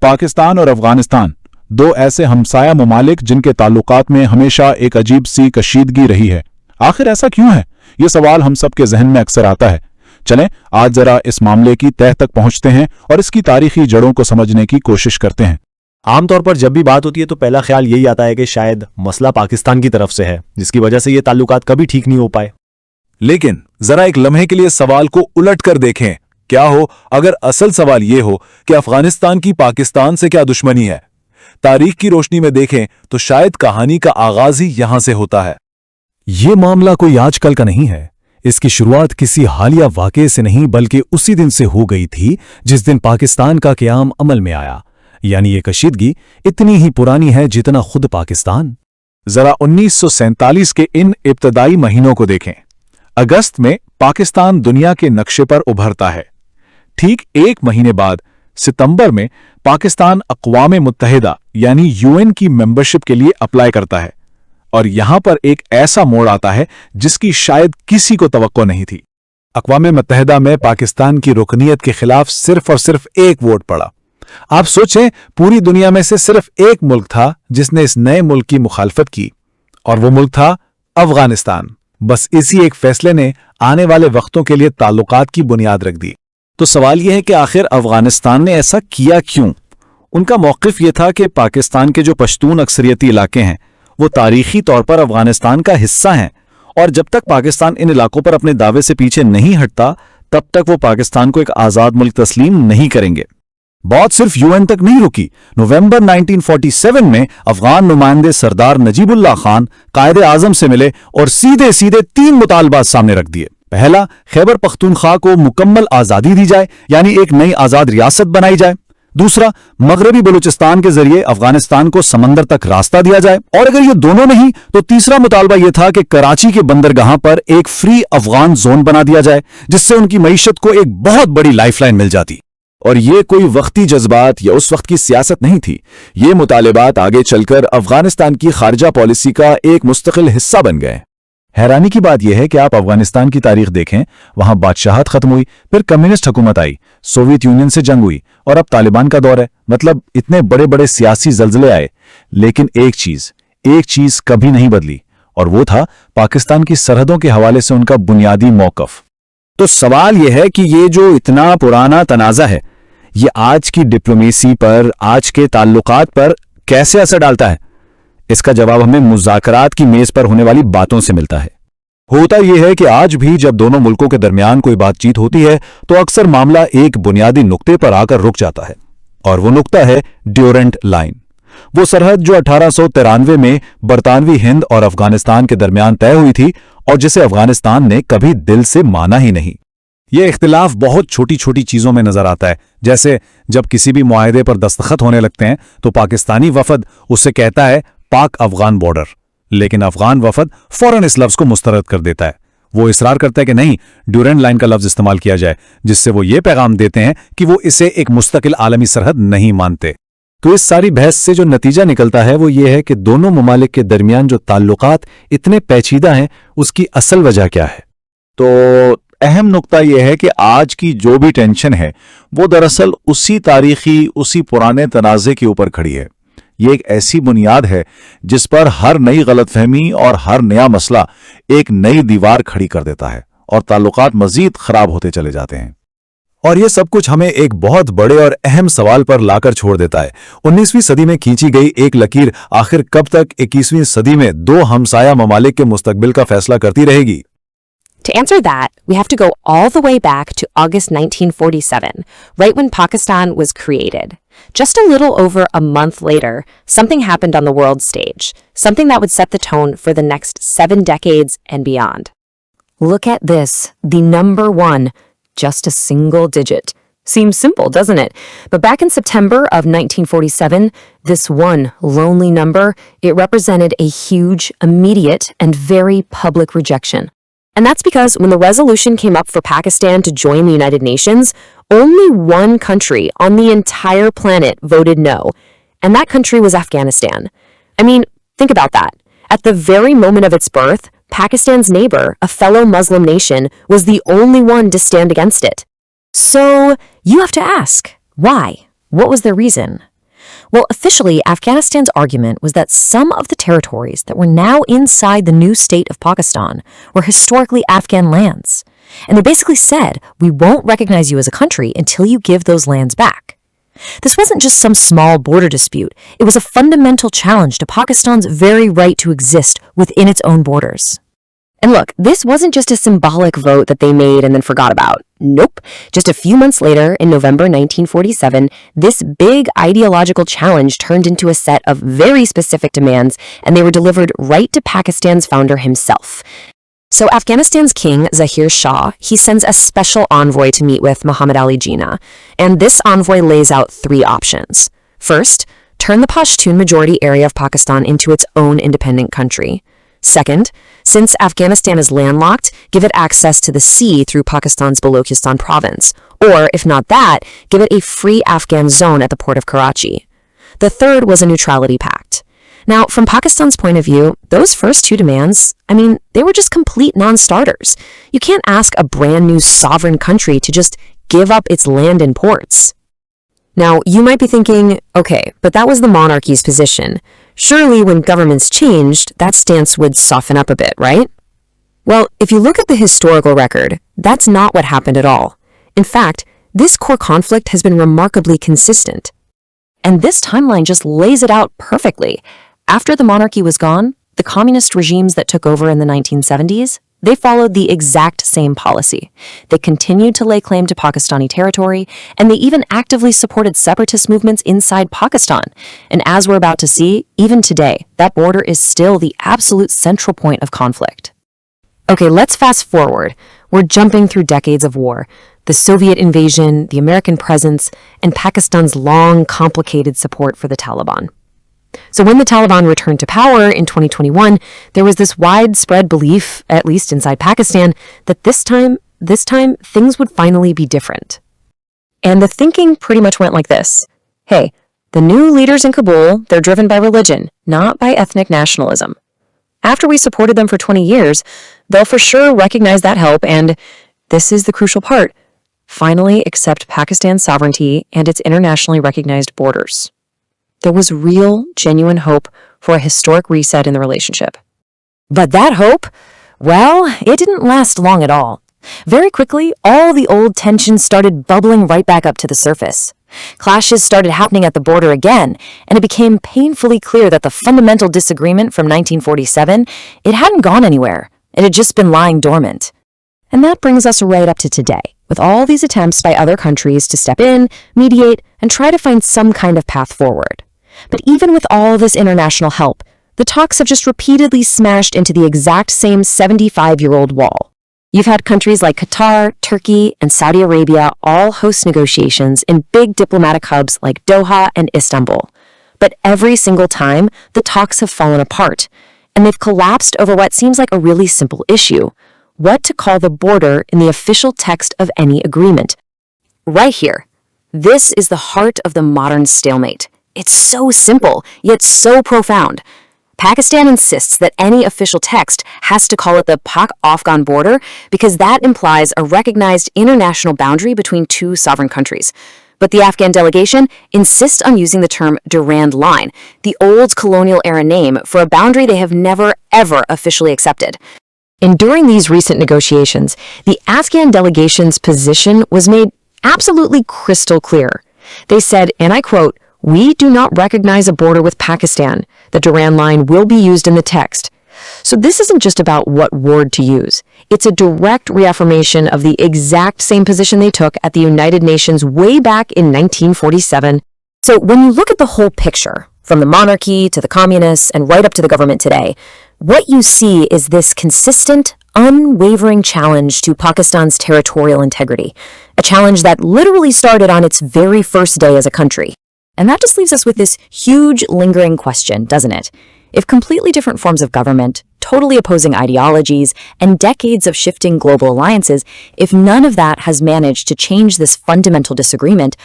پاکستان اور افغانستان دو ایسے ہمسایہ ممالک جن کے تعلقات میں ہمیشہ ایک عجیب سی کشیدگی رہی ہے۔ آخر ایسا کیوں ہے؟ یہ سوال ہم سب کے ذہن میں اکثر آتا ہے۔ چلیں آج ذرا اس معاملے کی تہہ تک پہنچتے ہیں اور اس کی تاریخی جڑوں کو سمجھنے کی کوشش کرتے ہیں۔ عام طور پر جب بھی بات ہوتی ہے تو پہلا خیال یہی آتا ہے کہ شاید مسئلہ پاکستان کی طرف سے ہے، جس کی وجہ سے یہ تعلقات کبھی ٹھیک نہیں ہو پائے۔ لیکن ذرا ایک لمحے کے لیے سوال کو الٹ کر دیکھیں، کیا ہو اگر اصل سوال یہ ہو کہ افغانستان کی پاکستان سے کیا دشمنی ہے؟ تاریخ کی روشنی میں دیکھیں تو شاید کہانی کا آغاز ہی یہاں سے ہوتا ہے۔ یہ معاملہ کوئی آج کل کا نہیں ہے۔ اس کی شروعات کسی حالیہ واقعے سے نہیں بلکہ اسی دن سے ہو گئی تھی جس دن پاکستان کا قیام عمل میں آیا، یعنی یہ کشیدگی اتنی ہی پرانی ہے جتنا خود پاکستان۔ ذرا 1947 کے ان ابتدائی مہینوں کو دیکھیں۔ اگست میں پاکستان دنیا کے نقشے پر ابھرتا ہے۔ ٹھیک ایک مہینے بعد ستمبر میں پاکستان اقوام متحدہ یعنی UN کی ممبرشپ کے لیے اپلائی کرتا ہے، اور یہاں پر ایک ایسا موڑ آتا ہے جس کی شاید کسی کو توقع نہیں تھی۔ اقوام متحدہ میں پاکستان کی رکنیت کے خلاف صرف اور صرف ایک ووٹ پڑا۔ آپ سوچیں، پوری دنیا میں سے صرف ایک ملک تھا جس نے اس نئے ملک کی مخالفت کی، اور وہ ملک تھا افغانستان۔ بس اسی ایک فیصلے نے آنے والے وقتوں کے لیے تعلقات کی بنیاد رکھ دی۔ تو سوال یہ ہے کہ آخر افغانستان نے ایسا کیا کیوں؟ ان کا موقف یہ تھا کہ پاکستان کے جو پشتون اکثریتی علاقے ہیں وہ تاریخی طور پر افغانستان کا حصہ ہیں، اور جب تک پاکستان ان علاقوں پر اپنے دعوے سے پیچھے نہیں ہٹتا تب تک وہ پاکستان کو ایک آزاد ملک تسلیم نہیں کریں گے۔ بات صرف UN تک نہیں رکی۔ نومبر 1947 میں افغان نمائندے سردار نجیب اللہ خان قائد اعظم سے ملے اور سیدھے سیدھے 3 مطالبات سامنے رکھ دیے۔ پہلا، خیبر پختونخوا کو مکمل آزادی دی جائے، یعنی ایک نئی آزاد ریاست بنائی جائے۔ دوسرا، مغربی بلوچستان کے ذریعے افغانستان کو سمندر تک راستہ دیا جائے، اور اگر یہ دونوں نہیں تو تیسرا مطالبہ یہ تھا کہ کراچی کے بندرگاہ پر ایک فری افغان زون بنا دیا جائے جس سے ان کی معیشت کو ایک بہت بڑی لائف لائن مل جاتی۔ اور یہ کوئی وقتی جذبات یا اس وقت کی سیاست نہیں تھی، یہ مطالبات آگے چل کر افغانستان کی خارجہ پالیسی کا ایک مستقل حصہ بن گئے۔ حیرانی کی بات یہ ہے کہ آپ افغانستان کی تاریخ دیکھیں، وہاں بادشاہت ختم ہوئی، پھر کمیونسٹ حکومت آئی، سوویت یونین سے جنگ ہوئی، اور اب طالبان کا دور ہے۔ مطلب اتنے بڑے بڑے سیاسی زلزلے آئے، لیکن ایک چیز کبھی نہیں بدلی، اور وہ تھا پاکستان کی سرحدوں کے حوالے سے ان کا بنیادی موقف۔ تو سوال یہ ہے کہ یہ جو اتنا پرانا تنازع ہے یہ آج کی ڈپلومیسی پر، آج کے تعلقات پر کیسے اثر ڈالتا ہے؟ اس کا جواب ہمیں مذاکرات کی میز پر ہونے والی باتوں سے ملتا ہے۔ ہوتا یہ ہے کہ آج بھی جب دونوں ملکوں کے درمیان کوئی بات چیت ہوتی ہے تو اکثر معاملہ ایک بنیادی نقطے پر آ کر رک جاتا ہے، اور وہ نقطہ ہے ڈیورنٹ لائن، وہ سرحد جو 1893 میں برطانوی ہند اور افغانستان کے درمیان طے ہوئی تھی اور جسے افغانستان نے کبھی دل سے مانا ہی نہیں۔ یہ اختلاف بہت چھوٹی چھوٹی چیزوں میں نظر آتا ہے، جیسے جب کسی بھی معاہدے پر دستخط ہونے لگتے ہیں تو پاکستانی وفد اسے کہتا ہے پاک افغان بارڈر، لیکن افغان وفد فوراً اس لفظ کو مسترد کر دیتا ہے۔ وہ اصرار کرتا ہے کہ نہیں، ڈیورنٹ لائن کا لفظ استعمال کیا جائے، جس سے وہ یہ پیغام دیتے ہیں کہ وہ اسے ایک مستقل عالمی سرحد نہیں مانتے۔ تو اس ساری بحث سے جو نتیجہ نکلتا ہے وہ یہ ہے کہ دونوں ممالک کے درمیان جو تعلقات اتنے پیچیدہ ہیں اس کی اصل وجہ کیا ہے؟ تو اہم نقطہ یہ ہے کہ آج کی جو بھی ٹینشن ہے وہ دراصل اسی تاریخی، اسی پرانے تنازع کے اوپر کھڑی ہے۔ یہ ایک ایسی بنیاد ہے جس پر ہر نئی غلط فہمی اور ہر نیا مسئلہ ایک نئی دیوار کھڑی کر دیتا ہے، اور تعلقات مزید خراب ہوتے چلے جاتے ہیں۔ اور یہ سب کچھ ہمیں ایک بہت بڑے اور اہم سوال پر لا کر چھوڑ دیتا ہے۔ 19ویں صدی میں کھینچی گئی ایک لکیر آخر کب تک 21ویں صدی میں دو ہمسایہ ممالک کے مستقبل کا فیصلہ کرتی رہے گی؟ To answer that, we have to go all the way back to August 1947, right when Pakistan was created. Just a little over a month later, something happened on the world stage, something that would set the tone for the next 7 decades and beyond. Look at this, the number 1, just a single digit. Seems simple, doesn't it? But back in September of 1947, this one lonely number, it represented a huge, immediate, and very public rejection. And that's because when the resolution came up for Pakistan to join the United Nations, only one country on the entire planet voted no, and that country was Afghanistan. I mean, think about that. At the very moment of its birth, Pakistan's neighbor, a fellow Muslim nation, was the only one to stand against it. So, you have to ask, why? What was their reason? Well, officially, Afghanistan's argument was that some of the territories that were now inside the new state of Pakistan were historically Afghan lands. And they basically said, we won't recognize you as a country until you give those lands back. This wasn't just some small border dispute. It was a fundamental challenge to Pakistan's very right to exist within its own borders. And look, this wasn't just a symbolic vote that they made and then forgot about. Nope. Just a few months later, in November 1947, this big ideological challenge turned into a set of very specific demands, and they were delivered right to Pakistan's founder himself. So Afghanistan's king, Zahir Shah, he sends a special envoy to meet with Muhammad Ali Jinnah, and this envoy lays out 3 options. First, turn the Pashtun majority area of Pakistan into its own independent country. Second, since Afghanistan is landlocked, give it access to the sea through Pakistan's Balochistan province, or if not that, give it a free Afghan zone at the port of Karachi. The third was a neutrality pact. Now, from Pakistan's point of view, those first 2 demands, they were just complete non-starters. You can't ask a brand new sovereign country to just give up its land and ports. Now, you might be thinking, okay, but that was the monarchy's position. Surely when governments changed, that stance would soften up a bit, right? Well, if you look at the historical record, that's not what happened at all. In fact, this core conflict has been remarkably consistent. And this timeline just lays it out perfectly. After the monarchy was gone, the communist regimes that took over in the 1970s, they followed the exact same policy. They continued to lay claim to Pakistani territory, and they even actively supported separatist movements inside Pakistan. And as we're about to see, even today, that border is still the absolute central point of conflict. Okay, let's fast forward. We're jumping through decades of war. The Soviet invasion, the American presence, and Pakistan's long, complicated support for the Taliban. So when the Taliban returned to power in 2021, there was this widespread belief, at least inside Pakistan, that this time, things would finally be different. And the thinking pretty much went like this. Hey, the new leaders in Kabul, they're driven by religion, not by ethnic nationalism. After we supported them for 20 years, they'll for sure recognize that help and, this is the crucial part, finally accept Pakistan's sovereignty and its internationally recognized borders. There was real, genuine hope for a historic reset in the relationship. But that hope, well, it didn't last long at all. Very quickly, all the old tensions started bubbling right back up to the surface. Clashes started happening at the border again, and it became painfully clear that the fundamental disagreement from 1947, it hadn't gone anywhere. It had just been lying dormant. And that brings us right up to today, with all these attempts by other countries to step in, mediate, and try to find some kind of path forward. But even with all this international help, the talks have just repeatedly smashed into the exact same 75-year-old wall. You've had countries like Qatar, Turkey, and Saudi Arabia all host negotiations in big diplomatic hubs like Doha and Istanbul. But every single time, the talks have fallen apart, and they've collapsed over what seems like a really simple issue: what to call the border in the official text of any agreement. Right here. This is the heart of the modern stalemate. It's so simple, yet so profound. Pakistan insists that any official text has to call it the Pak-Afghan border because that implies a recognized international boundary between 2 sovereign countries. But the Afghan delegation insists on using the term Durand Line, the old colonial-era name for a boundary they have never, ever officially accepted. And during these recent negotiations, the Afghan delegation's position was made absolutely crystal clear. They said, and I quote, "We do not recognize a border with Pakistan. The Durand Line will be used in the text." So this isn't just about what word to use. It's a direct reaffirmation of the exact same position they took at the United Nations way back in 1947. So when you look at the whole picture, from the monarchy to the communists and right up to the government today, what you see is this consistent, unwavering challenge to Pakistan's territorial integrity, a challenge that literally started on its very first day as a country. And that just leaves us with this huge, lingering question, doesn't it? If completely different forms of government, totally opposing ideologies, and decades of shifting global alliances, if none of that has managed to change this fundamental disagreement,